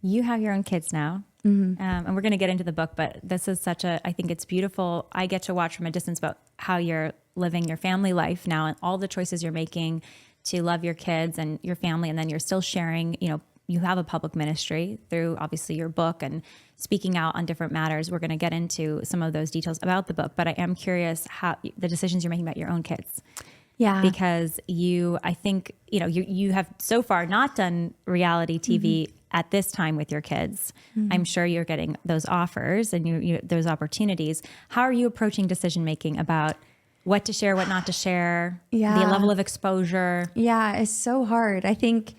You have your own kids now. And we're going to get into the book, but this is I think it's beautiful. I get to watch from a distance about how you're living your family life now and all the choices you're making to love your kids and your family. And then you're still sharing, you have a public ministry through obviously your book and speaking out on different matters. We're going to get into some of those details about the book, but I am curious how the decisions you're making about your own kids. Yeah. Because I think, you have so far not done reality TV at this time with your kids. I'm sure you're getting those offers and you those opportunities. How are you approaching decision-making about what to share, what not to share, the level of exposure? Yeah, it's so hard. I think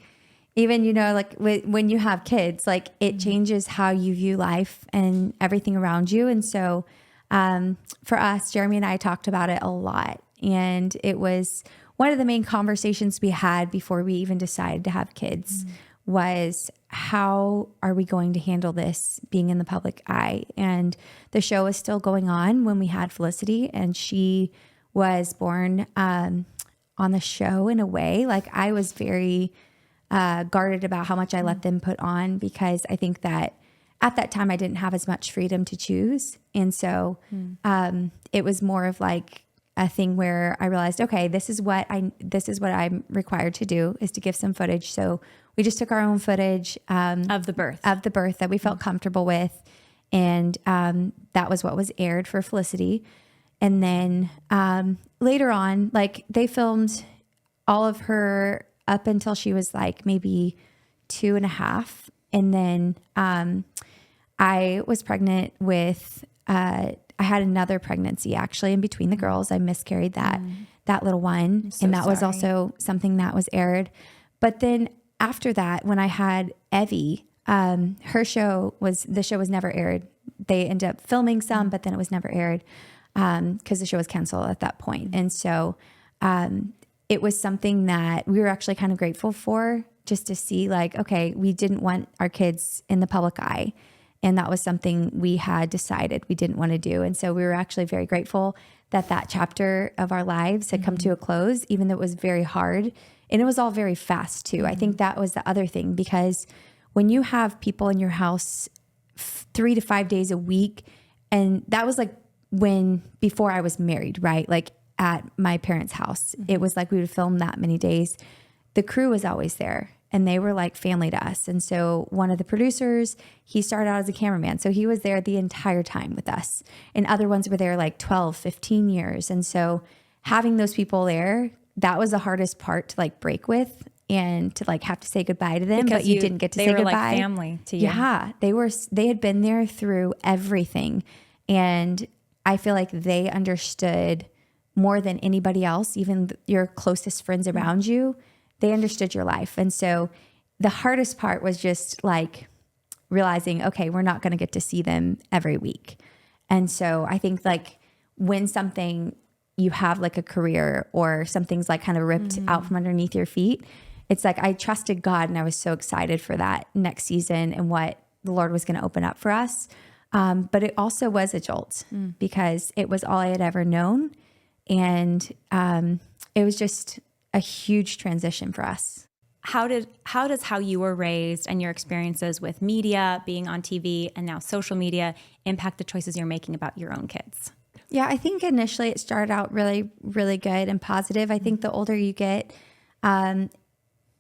even, like when you have kids, like it changes how you view life and everything around you. And so for us, Jeremy and I talked about it a lot. And it was one of the main conversations we had before we even decided to have kids was how are we going to handle this being in the public eye? And the show was still going on when we had Felicity, and she was born on the show in a way. Like I was very guarded about how much I let them put on, because I think that at that time I didn't have as much freedom to choose. And so it was more of like a thing where I realized, okay, this is what I'm required to do, is to give some footage. So we just took our own footage Of the birth that we felt comfortable with. And that was what was aired for Felicity. And then later on, like they filmed all of her up until she was like maybe 2.5. And then I was pregnant with, I had another pregnancy actually in between the girls. I miscarried that little one. So and that was sorry. also something that was aired. But then after that, when I had Evie, the show was never aired. They ended up filming some, but then it was never aired because the show was canceled at that point. And so it was something that we were actually kind of grateful for, just to see like, okay, we didn't want our kids in the public eye. And that was something we had decided we didn't want to do. And so we were actually very grateful that chapter of our lives had come to a close, even though it was very hard. And it was all very fast too. I think that was the other thing, because when you have people in your house 3 to 5 days a week, and that was like before I was married, right? Like at my parents' house, it was like we would film that many days. The crew was always there. And they were like family to us. And so one of the producers, he started out as a cameraman. So he was there the entire time with us. And other ones were there like 12, 15 years. And so having those people there, that was the hardest part to like break with and to like have to say goodbye to them. Because but you didn't get to say They were goodbye. like family to you. Yeah, they had been there through everything. And I feel like they understood more than anybody else, even your closest friends around you. They understood your life. And so the hardest part was just like realizing, okay, we're not going to get to see them every week. And so I think like when you have like a career or something's like kind of ripped out from underneath your feet, it's like I trusted God, and I was so excited for that next season and what the Lord was going to open up for us. But it also was a jolt because it was all I had ever known. And it was just a huge transition for us. How does how you were raised and your experiences with media, being on TV, and now social media impact the choices you're making about your own kids? Yeah, I think initially it started out really, really good and positive. I think the older you get,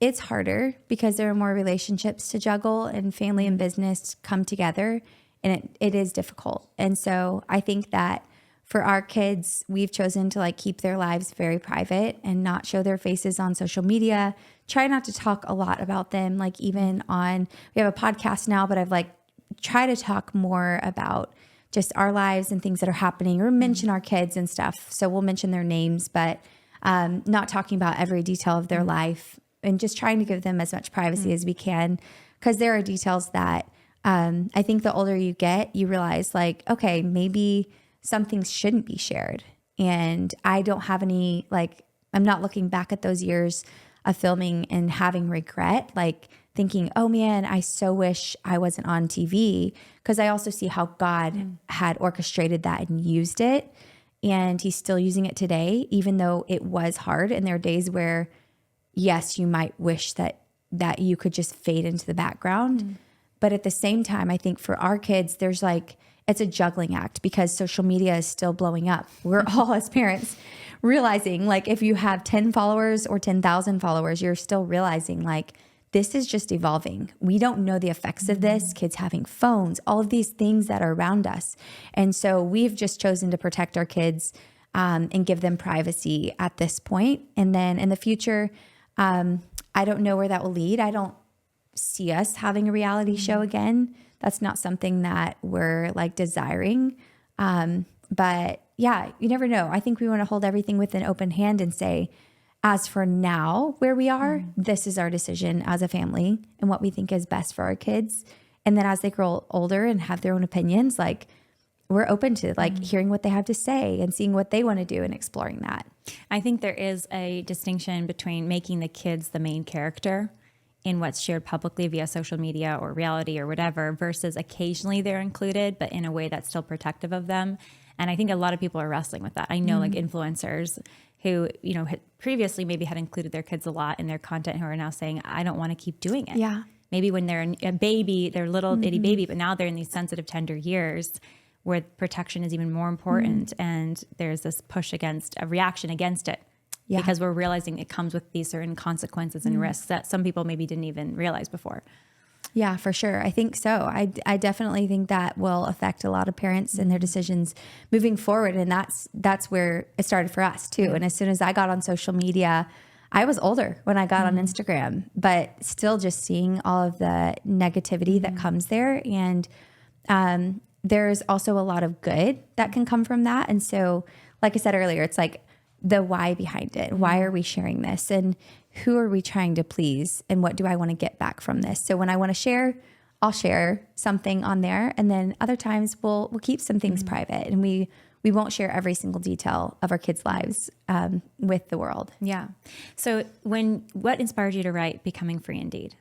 it's harder because there are more relationships to juggle, and family and business come together, and it is difficult. And so I think that for our kids, we've chosen to like keep their lives very private and not show their faces on social media. Try not to talk a lot about them. Like even we have a podcast now, but I've like tried to talk more about just our lives and things that are happening, or mention our kids and stuff. So we'll mention their names, but not talking about every detail of their life, and just trying to give them as much privacy as we can. Because there are details that I think the older you get, you realize like, okay, maybe some things shouldn't be shared. And I don't have any, like, I'm not looking back at those years of filming and having regret, like thinking, oh man, I so wish I wasn't on TV. Because I also see how God had orchestrated that and used it. And he's still using it today, even though it was hard. And there are days where, yes, you might wish that you could just fade into the background. But at the same time, I think for our kids, there's like, it's a juggling act because social media is still blowing up. We're all as parents realizing like if you have 10 followers or 10,000 followers, you're still realizing like this is just evolving. We don't know the effects of this, kids having phones, all of these things that are around us. And so we've just chosen to protect our kids and give them privacy at this point. And then in the future, I don't know where that will lead. I don't see us having a reality show again. That's not something that we're like desiring. But yeah, you never know. I think we want to hold everything with an open hand and say, as for now, where we are, this is our decision as a family and what we think is best for our kids. And then as they grow older and have their own opinions, like we're open to like hearing what they have to say and seeing what they want to do and exploring that. I think there is a distinction between making the kids the main character in what's shared publicly via social media or reality or whatever, versus occasionally they're included, but in a way that's still protective of them. And I think a lot of people are wrestling with that. I know like influencers who, you know, had previously maybe had included their kids a lot in their content who are now saying, I don't want to keep doing it. Yeah. Maybe when they're a baby, they're a little itty baby, but now they're in these sensitive, tender years where protection is even more important. And there's this push against a reaction against it. Yeah. Because we're realizing it comes with these certain consequences and risks that some people maybe didn't even realize before. Yeah, for sure. I think so. I definitely think that will affect a lot of parents and their decisions moving forward. And that's where it started for us too. And as soon as I got on social media, I was older when I got on Instagram, but still just seeing all of the negativity that comes there. And there's also a lot of good that can come from that. And so, like I said earlier, it's like the why behind it. Why are we sharing this? And who are we trying to please? And what do I want to get back from this? So when I want to share, I'll share something on there. And then other times we'll keep some things private, and we won't share every single detail of our kids' lives with the world. Yeah. So what inspired you to write Becoming Free Indeed?